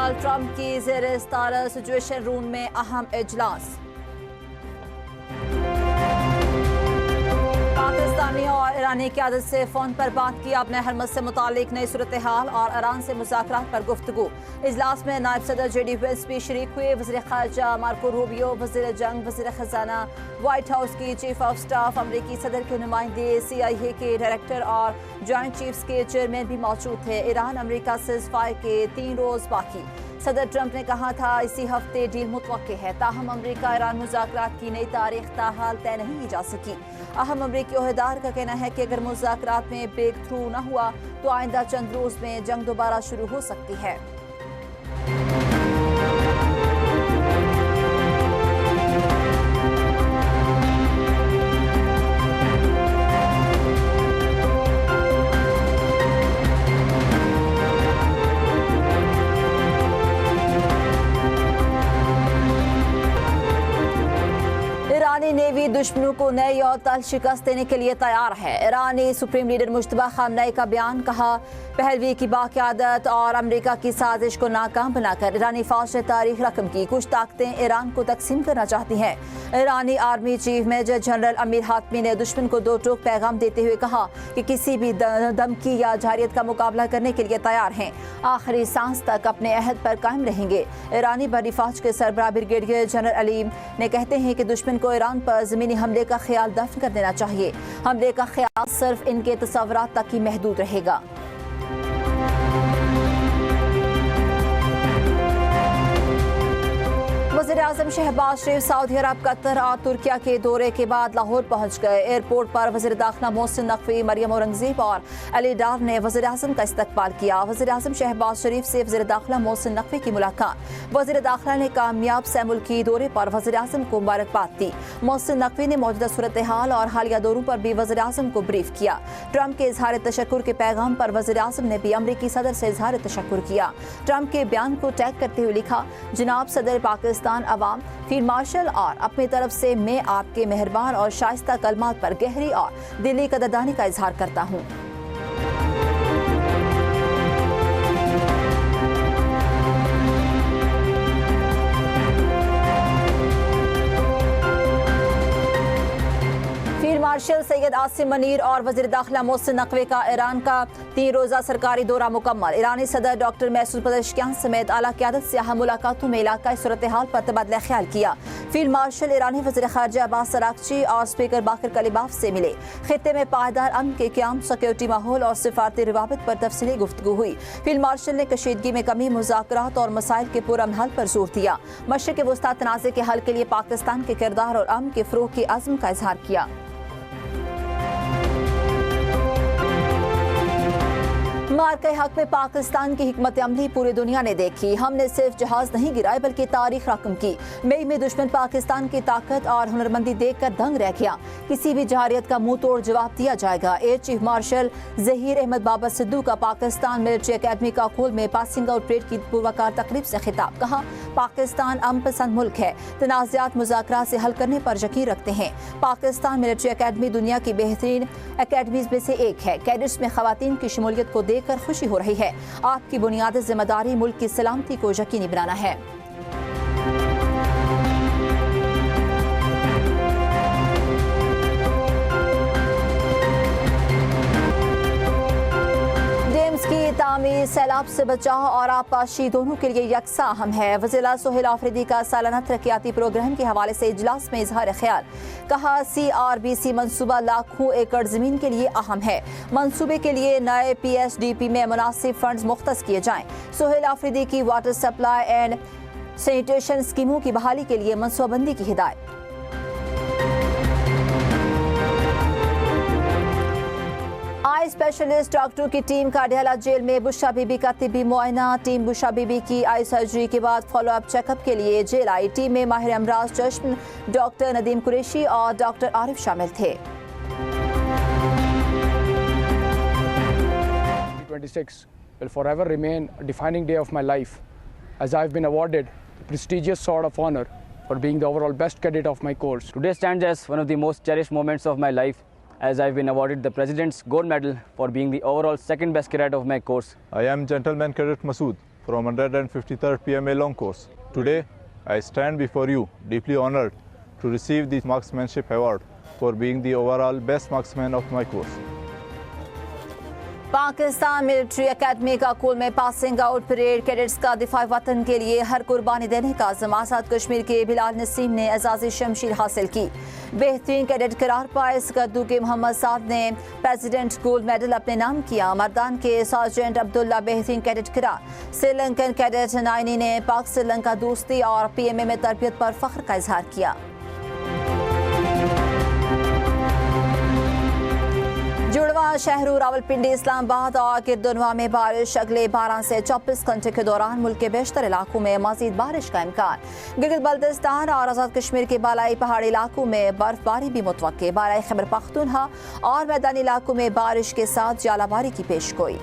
हाल Trump की ज़ेर सदारत सिचुएशन रूम में अहम इजलास। पाकिस्तानी और ईरानी क़यादत से फ़ोन पर बात की। अपने हरमत से मुतालिक नई सूरत हाल और ईरान से मुज़ाकरात पर गुफ्तगू। इजलास में नायब सदर JD Vance भी शरीक हुए। वज़ीर ख़ारजा मार्को रूबियो, वज़ीर जंग, वज़ीर ख़जाना, वाइट हाउस की चीफ ऑफ स्टाफ, अमरीकी सदर के नुमाइंदे, CIA के डायरेक्टर और जॉइंट चीफ्स के चेयरमैन भी मौजूद थे। ईरान अमरीका सीज़फायर के 3 रोज़ बाकी। सदर ट्रंप ने कहा था इसी हफ्ते डील मुतवक्के है, ताहम अमरीका ईरान मुज़ाकरात की नई तारीख ताहाल तय नहीं की जा सकी। अहम अमरीकी ओहदेदार का कहना है कि अगर मुज़ाकरात में ब्रेक थ्रू न हुआ तो आइंदा चंद रोज़ में जंग दोबारा शुरू हो सकती है। ईरानी नेवी दुश्मनों को नई और तल शिकस्त देने के लिए तैयार है। ईरानी सुप्रीम लीडर मुश्तबा खामनेई का बयान। कहा पहलवी की बाक़यादत और अमरीका की साजिश को नाकाम बनाकर ईरानी फौज ने तारीख रकम की। कुछ ताकतें ईरान को तकसीम करना चाहती हैं। ईरानी army chief major general Amir Hatami ने दुश्मन को दो टोक पैगाम देते हुए कहा कि किसी भी धमकी या जारियत का मुकाबला करने के लिए तैयार हैं, आखिरी सांस तक अपने अहद पर कायम रहेंगे। ईरानी बड़ी फौज के सरबराह ब्रिगेडियर जनरल अली ने कहते हैं कि दुश्मन को ईरान पर ज़मीनी हमले का ख्याल दफन कर देना चाहिए। हमले का ख्याल सिर्फ इनके तसव्वुरात तक ही महदूद रहेगा। वज़ीर-ए-आज़म शहबाज शरीफ सऊदी अरब, कतर और तुर्किया के दौरे के बाद लाहौर पहुंच गए। एयरपोर्ट पर वज़ीर दाखिला मोहसिन नकवी, मरियम औरंगज़ेब और अली डार ने वज़ीर-ए-आज़म का इस्तकबाल किया। वज़ीर-ए-आज़म शहबाज शरीफ से वज़ीर दाखिला मोहसिन नकवी की मुलाकात। वज़ीर दाखिला ने कामयाब से मुल्की दौरे पर वज़ीर-ए-आज़म को मुबारकबाद दी। मोहसिन नकवी ने मौजूदा सूरत हाल और हालिया दौरों पर भी वज़ीर-ए-आज़म को ब्रीफ किया। ट्रंप के इजहार तशक्कुर के पैगाम पर वज़ीर-ए-आज़म ने भी अमरीकी सदर से इजहार तशक्कुर किया। ट्रंप के बयान को टैग करते हुए लिखा, जनाब सदर पाकिस्तान अवाम, फील्ड मार्शल और अपनी तरफ से मैं आपके मेहरबान और शाइस्ता कलमात पर गहरी और दिली कदरदानी का इजहार करता हूँ। मार्शल सैयद आसिम मनीर और वज़ीर दाखिला मोहसिन नकवी का ईरान का 3 रोज़ा सरकारी दौरा मुकम्मल। ईरानी सदर डॉक्टर मैसूद पज़ेश्कियान समेत आला क़यादत से अहम मुलाकातों में इलाकाई सूरत हाल पर तबादला ख्याल किया। फील्ड मार्शल ईरानी वज़ीर ख़ारजा अब्बास अराग़ची और स्पीकर बाकर कलीबाफ से मिले। खित्ते में पायदार अमन के क़याम, सिक्योरिटी माहौल और सिफारती रवाबित पर तफसीली गुफ्तगू हुई। फील्ड मार्शल ने कशीदगी में कमी, मुज़ाकरात और मसाइल के पुरअमन हल पर जोर दिया। मशरिक़ वस्ता तनाज़े के हल के लिए पाकिस्तान के किरदार और अमन के फ़रोग़ के अज़्म का इजहार किया। मार्के हक में पाकिस्तान की हिकमत अमली पूरी दुनिया ने देखी। हमने सिर्फ जहाज नहीं गिराए बल्कि तारीख रकम की। मई में दुश्मन पाकिस्तान की ताकत और हुनरमंदी देखकर दंग रह गया। किसी भी जारियत का मुंह तोड़ जवाब दिया जाएगा। Air chief marshal Zaheer Ahmed Babar Sidhu का पाकिस्तान मिलिट्री अकेडमी काकुल में पासिंग आउट परेड की पुरवकार तकरीब से खिताब। कहा पाकिस्तान अमन पसंद मुल्क है, तनाज़ात मुज़ाकरात से हल करने पर यकीन रखते हैं। पाकिस्तान मिलिट्री अकेडमी दुनिया की बेहतरीन अकेडमीज में से एक है। कैडेट्स में ख़वातीन की शमूलियत को देख कर खुशी हो रही है। आपकी बुनियादी जिम्मेदारी मुल्क की सलामती को यकीनी बनाना है। डैम्स की तामीर सैलाब से बचाव और आबपाशी दोनों के लिए यकसा अहम है। वज़ीर सोहेल आफरीदी का सालाना तरक्याती प्रोग्राम के हवाले से इजलास में इजहार ख्याल। कहा CRBC मंसूबा लाखों एकड़ जमीन के लिए अहम है। मंसूबे के लिए नए PSDP में मुनासिब फंड्स मुख्तस किए जाएं। सोहेल आफरीदी की वाटर सप्लाई एंड सैनिटेशन स्कीमों की बहाली के लिए मनसूबाबंदी की हिदायत। आई स्पेशलिस्ट डॉक्टरों की टीम का अडयाला जेल में बुशरा बीबी का तिब्बी मुआयना। टीम बुशरा बीबी की आई सर्जरी के बाद फॉलोअप चेकअप के लिए जेल आई। टीम में माहिर अमराज चश्म डॉक्टर नदीम कुरैशी और डॉक्टर आरिफ शामिल थे। 2026 will forever remain a defining day of my life, as I've been awarded the prestigious Sword of Honor for being the overall best cadet of my course. Today stands as one of the most cherished moments of my life, as I've been awarded the President's Gold Medal for being the overall second best cadet of my course. I am Gentleman Cadet Masood, from 153rd PMA long course. Today, I stand before you deeply honored to receive the Marksmanship Award for being the overall best marksman of my course. Pakistan military academy का school में passing out parade cadets का दिफा वतन के लिए हर कुर्बानी देने का अज़्म। आज़ाद कश्मीर के बिलाल नसीम ने एजाज़ी शमशीर हासिल की। बेहतरीन कैडेट करार पाए स्कद्दू के मोहम्मद साद ने प्रेसिडेंट गोल्ड मेडल अपने नाम किया। मर्दान के सार्जेंट अब्दुल्ला बेहतरीन कैडेट करार। श्रीलंकन कैडेट नाइनी ने पाक श्रीलंका दोस्ती और PMA में तरबियत पर फख्र का इजहार किया। जुड़वा शहरों रावलपिंडी इस्लामाबाद और किरदनवा में बारिश अगले 12 से 24 घंटे के दौरान मुल्क के बेशतर इलाकों में मजीद बारिश का इम्कान। गिलगित बल्तिस्तान और आज़ाद कश्मीर के बालाई पहाड़ी इलाकों में बर्फबारी भी मुतवक्के। बालाई खैबर पख्तूनख्वा और मैदानी इलाकों में बारिश के साथ जालाबारी की पेशगोई।